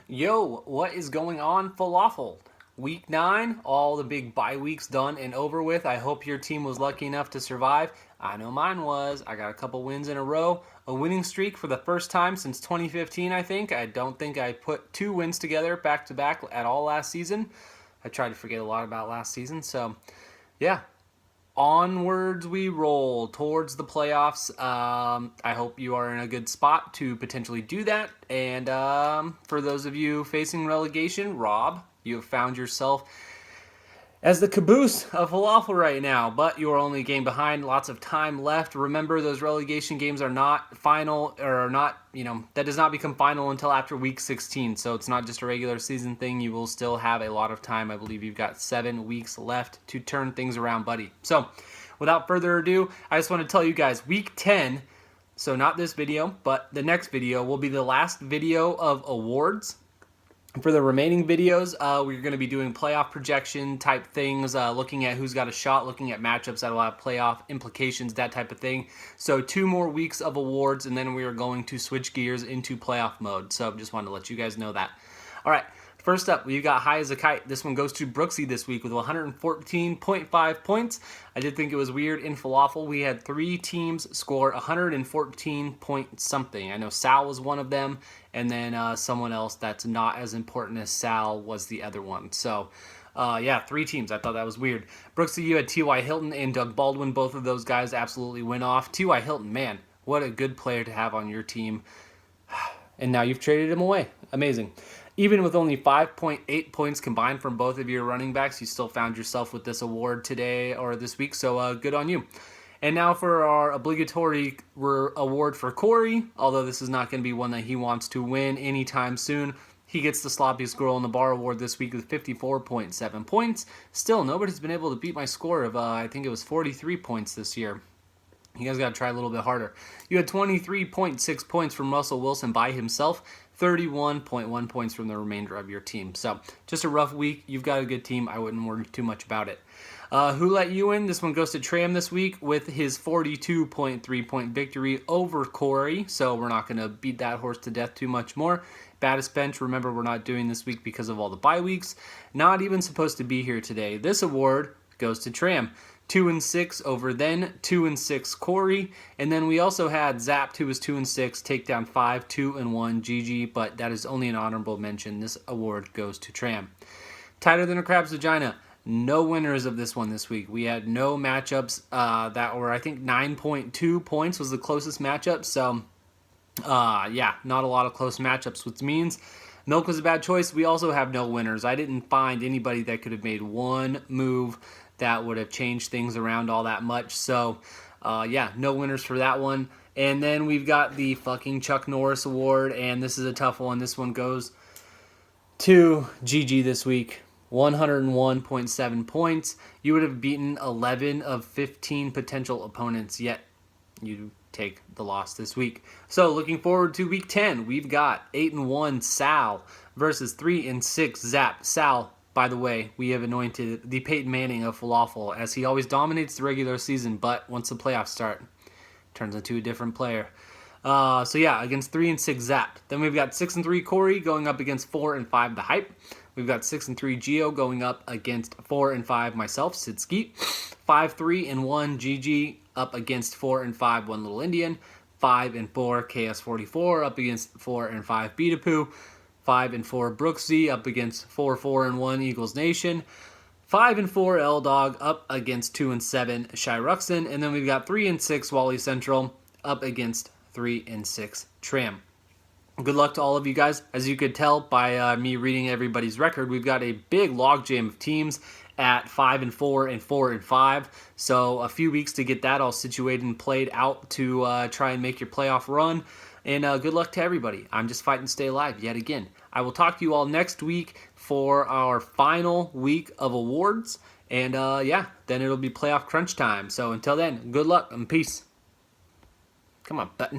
Yo, what is going on, FLAFFL? Week 9, all the big bye weeks done and over with. I hope your team was lucky enough to survive. I know mine was. I got a couple wins in a row. A winning streak for the first time since 2015, I think. I don't think I put 2 wins together back-to-back at all last season. I tried to forget a lot about last season, so yeah. Onwards we roll towards the playoffs. I hope you are in a good spot to potentially do that. And for those of you facing relegation, Rob, you have found yourself as the caboose of FLAFFL right now, but you're only a game behind. Lots of time left. Remember, those relegation games are not final, or not, that does not become final until after week 16. So it's not just a regular season thing. You will still have a lot of time. I believe you've got 7 weeks left to turn things around, buddy. So without further ado, I just want to tell you guys, week 10, so not this video, but the next video will be the last video of awards. For the remaining videos, we're going to be doing playoff projection type things, looking at who's got a shot, looking at matchups that will have playoff implications, that type of thing. So 2 more weeks of awards, and then we are going to switch gears into playoff mode. So just wanted to let you guys know that. All right. First up, we've got High as a Kite. This one goes to Brooksy this week with 114.5 points. I did think it was weird in FLAFFL. We had 3 teams score 114 point something. I know Sal was one of them, and then someone else that's not as important as Sal was the other one. So, yeah, 3 teams. I thought that was weird. Brooksy, you had T.Y. Hilton and Doug Baldwin. Both of those guys absolutely went off. T.Y. Hilton, man, what a good player to have on your team. And now you've traded him away. Amazing. Even with only 5.8 points combined from both of your running backs, you still found yourself with this award today or this week, so good on you. And now for our obligatory award for Corey, although this is not going to be one that he wants to win anytime soon. He gets the sloppiest girl in the bar award this week with 54.7 points. Still, nobody's been able to beat my score of, I think it was 43 points this year. You guys got to try a little bit harder. You had 23.6 points from Russell Wilson by himself, 31.1 points from the remainder of your team. So just a rough week. You've got a good team. I wouldn't worry too much about it. Who let you in? This one goes to Tram this week with his 42.3 point victory over Corey. So we're not going to beat that horse to death too much more. Baddest bench, remember, we're not doing this week because of all the bye weeks. Not even supposed to be here today. This award goes to Tram. 2-6 over then 2-6 Corey, and then we also had Zapped, who was 2-6, Takedown 5, 2-1 GG, but that is only an honorable mention. This award goes to Tram. Tighter than a crab's vagina. No winners of this one this week. We had no matchups that were, I think, 9.2 points was the closest matchup. So, yeah, not a lot of close matchups, which means Milk was a bad choice. We also have no winners. I didn't find anybody that could have made one move that would have changed things around all that much. So, yeah, no winners for that one. And then we've got the fucking Chuck Norris Award, and this is a tough one. This one goes to GG this week. 101.7 points. You would have beaten 11 of 15 potential opponents, yet you take the loss this week. So, looking forward to week 10, we've got 8-1 Sal versus 3-6 Zap. Sal, by the way, we have anointed the Peyton Manning of FLAFFL, as he always dominates the regular season, but once the playoffs start, turns into a different player. So yeah, against 3-6 Zap. Then we've got 6-3 Corey going up against 4-5 The Hype. We've got 6-3 Geo going up against 4-5 myself, Sid Skeet. 5-3-1 GG up against 4-5 One Little Indian. 5-4 KS44 up against 4-5 Beatapoo. 5-4 Brooksy up against 4-1 Eagles Nation. 5-4 L Dog up against 2-7 Shy Ruxin. And then we've got 3-6 Wally Central up against 3-6 Tram. Good luck to all of you guys. As you could tell by me reading everybody's record, we've got a big logjam of teams at 5-4 and 4-5. So a few weeks to get that all situated and played out to try and make your playoff run. And good luck to everybody. I'm just fighting to stay alive yet again. I will talk to you all next week for our final week of awards. And yeah, then it'll be playoff crunch time. So until then, good luck and peace. Come on, button.